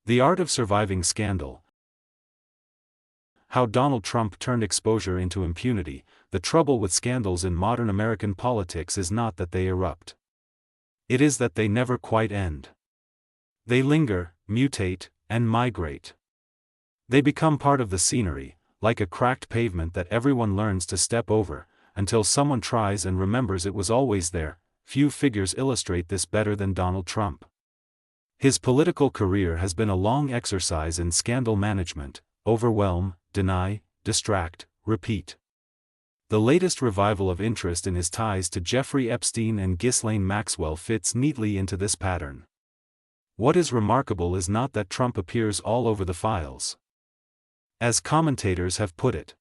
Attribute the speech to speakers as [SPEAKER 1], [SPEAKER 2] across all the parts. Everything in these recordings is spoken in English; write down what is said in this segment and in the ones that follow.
[SPEAKER 1] The Art of Surviving Scandal. How Donald Trump turned exposure into impunity. The trouble with scandals in modern American politics is not that they erupt. It is that they never quite end. They linger, mutate, and migrate. They become part of the scenery, like a cracked pavement that everyone learns to step over, until someone tries and remembers it was always there. Few figures illustrate this better than Donald Trump. His political career has been a long exercise in scandal management: overwhelm, deny, distract, repeat. The latest revival of interest in his ties to Jeffrey Epstein and Ghislaine Maxwell fits neatly into this pattern. What is remarkable is not that Trump appears all over the files. As commentators have put it,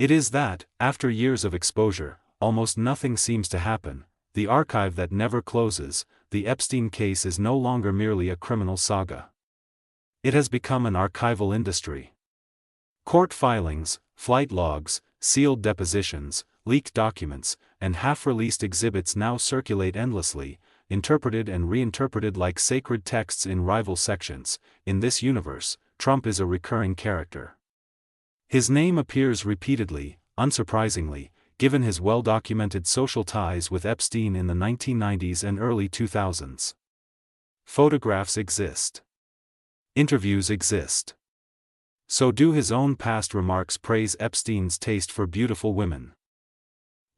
[SPEAKER 1] it is that, after years of exposure, almost nothing seems to happen. The archive that never closes. The Epstein case is no longer merely a criminal saga. It has become an archival industry. Court filings, flight logs, sealed depositions, leaked documents, and half-released exhibits now circulate endlessly, interpreted and reinterpreted like sacred texts in rival sections. In this universe, Trump is a recurring character. His name appears repeatedly, unsurprisingly, given his well-documented social ties with Epstein in the 1990s and early 2000s. Photographs exist. Interviews exist. So do his own past remarks praise Epstein's taste for beautiful women.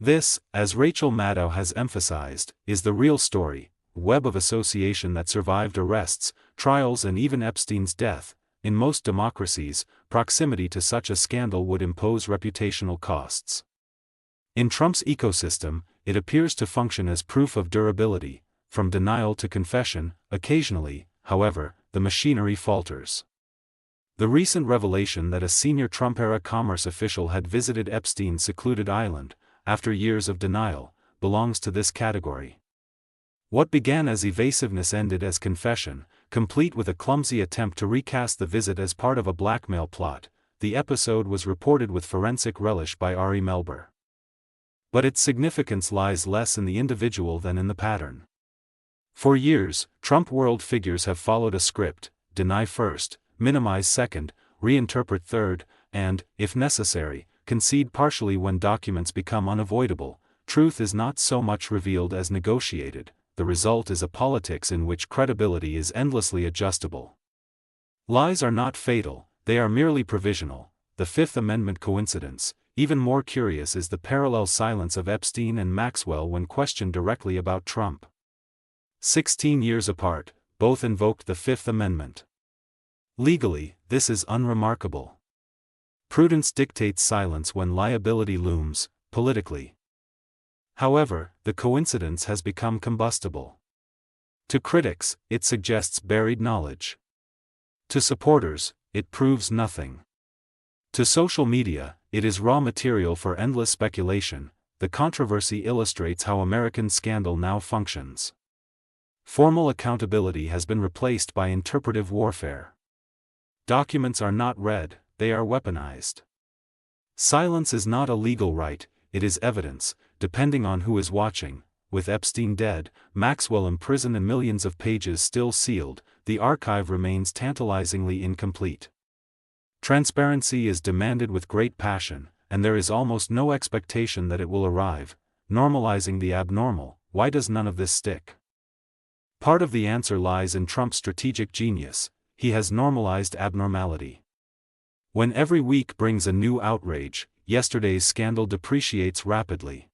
[SPEAKER 1] This, as Rachel Maddow has emphasized, is the real story, web of association that survived arrests, trials and even Epstein's death. In most democracies, proximity to such a scandal would impose reputational costs. In Trump's ecosystem, it appears to function as proof of durability. From denial to confession, occasionally, however, the machinery falters. The recent revelation that a senior Trump-era commerce official had visited Epstein's secluded island, after years of denial, belongs to this category. What began as evasiveness ended as confession, complete with a clumsy attempt to recast the visit as part of a blackmail plot. The episode was reported with forensic relish by Ari Melber. But its significance lies less in the individual than in the pattern. For years, Trump world figures have followed a script: deny first, minimize second, reinterpret third, and, if necessary, concede partially when documents become unavoidable. Truth is not so much revealed as negotiated. The result is a politics in which credibility is endlessly adjustable. Lies are not fatal, they are merely provisional. The Fifth Amendment coincidence. Even more curious is the parallel silence of Epstein and Maxwell when questioned directly about Trump. 16 years apart, both invoked the Fifth Amendment. Legally, this is unremarkable. Prudence dictates silence when liability looms. Politically, however, the coincidence has become combustible. To critics, it suggests buried knowledge. To supporters, it proves nothing. To social media, it is raw material for endless speculation. The controversy illustrates how American scandal now functions. Formal accountability has been replaced by interpretive warfare. Documents are not read, they are weaponized. Silence is not a legal right, it is evidence, depending on who is watching. With Epstein dead, Maxwell imprisoned and millions of pages still sealed, the archive remains tantalizingly incomplete. Transparency is demanded with great passion, and there is almost no expectation that it will arrive. Normalizing the abnormal. Why does none of this stick? Part of the answer lies in Trump's strategic genius. He has normalized abnormality. When every week brings a new outrage, yesterday's scandal depreciates rapidly.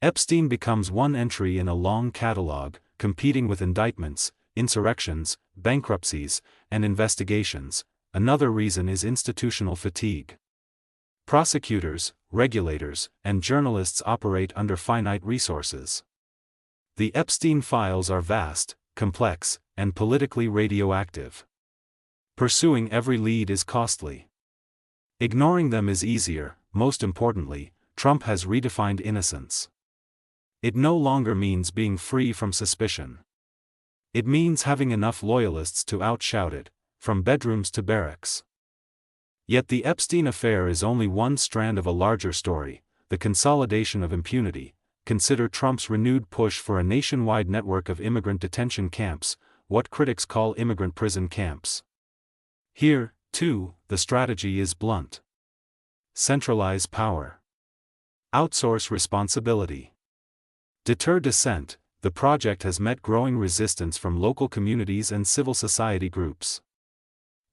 [SPEAKER 1] Epstein becomes one entry in a long catalog, competing with indictments, insurrections, bankruptcies, and investigations. Another reason is institutional fatigue. Prosecutors, regulators, and journalists operate under finite resources. The Epstein files are vast, complex, and politically radioactive. Pursuing every lead is costly. Ignoring them is easier. Most importantly, Trump has redefined innocence. It no longer means being free from suspicion. It means having enough loyalists to outshout it, from bedrooms to barracks. Yet the Epstein affair is only one strand of a larger story, the consolidation of impunity. Consider Trump's renewed push for a nationwide network of immigrant detention camps, what critics call immigrant prison camps. Here, too, the strategy is blunt. Centralize power. Outsource responsibility. Deter dissent. The project has met growing resistance from local communities and civil society groups.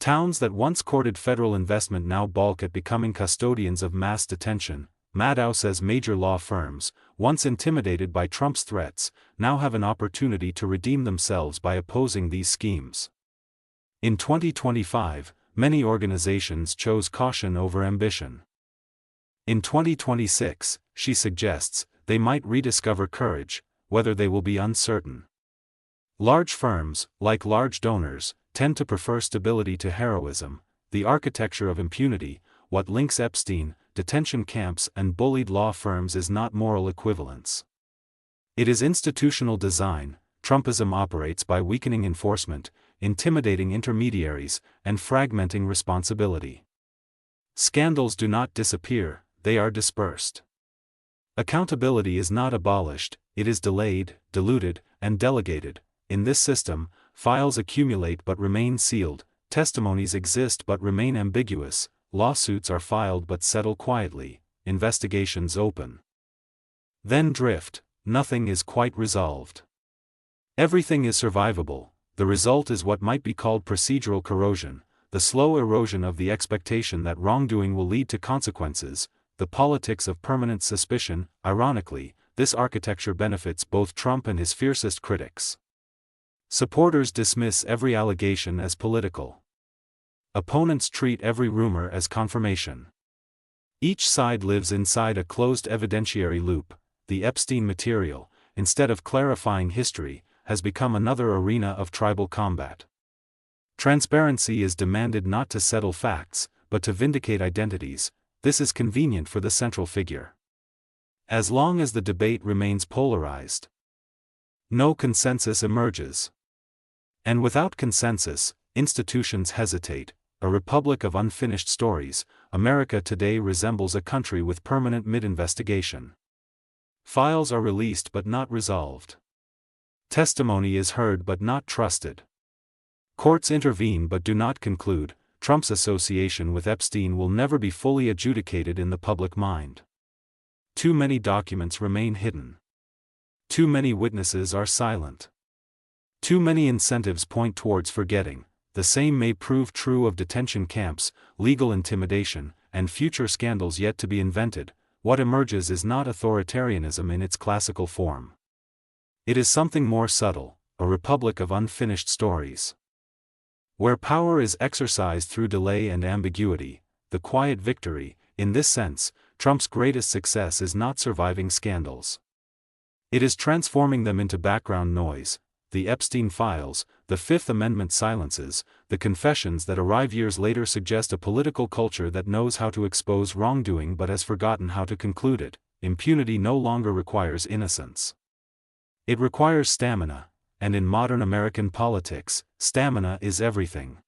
[SPEAKER 1] Towns that once courted federal investment now balk at becoming custodians of mass detention. Maddow says major law firms, once intimidated by Trump's threats, now have an opportunity to redeem themselves by opposing these schemes. In 2025, many organizations chose caution over ambition. In 2026, she suggests, they might rediscover courage, whether they will be uncertain. Large firms, like large donors, tend to prefer stability to heroism, the architecture of impunity. What links Epstein, detention camps and bullied law firms is not moral equivalence. It is institutional design. Trumpism operates by weakening enforcement, intimidating intermediaries, and fragmenting responsibility. Scandals do not disappear, they are dispersed. Accountability is not abolished, it is delayed, diluted, and delegated. In this system, files accumulate but remain sealed, testimonies exist but remain ambiguous, lawsuits are filed but settle quietly, investigations open. Then drift, nothing is quite resolved. Everything is survivable. The result is what might be called procedural corrosion, the slow erosion of the expectation that wrongdoing will lead to consequences, the politics of permanent suspicion. Ironically, this architecture benefits both Trump and his fiercest critics. Supporters dismiss every allegation as political. Opponents treat every rumor as confirmation. Each side lives inside a closed evidentiary loop. The Epstein material, instead of clarifying history, has become another arena of tribal combat. Transparency is demanded not to settle facts, but to vindicate identities. This is convenient for the central figure. As long as the debate remains polarized, no consensus emerges. And without consensus, institutions hesitate. A republic of unfinished stories, America today resembles a country with permanent mid-investigation. Files are released but not resolved. Testimony is heard but not trusted. Courts intervene but do not conclude. Trump's association with Epstein will never be fully adjudicated in the public mind. Too many documents remain hidden. Too many witnesses are silent. Too many incentives point towards forgetting. The same may prove true of detention camps, legal intimidation, and future scandals yet to be invented. What emerges is not authoritarianism in its classical form. It is something more subtle, a republic of unfinished stories. Where power is exercised through delay and ambiguity, the quiet victory. In this sense, Trump's greatest success is not surviving scandals. It is transforming them into background noise. The Epstein files, the Fifth Amendment silences, the confessions that arrive years later suggest a political culture that knows how to expose wrongdoing but has forgotten how to conclude it. Impunity no longer requires innocence. It requires stamina, and in modern American politics, stamina is everything.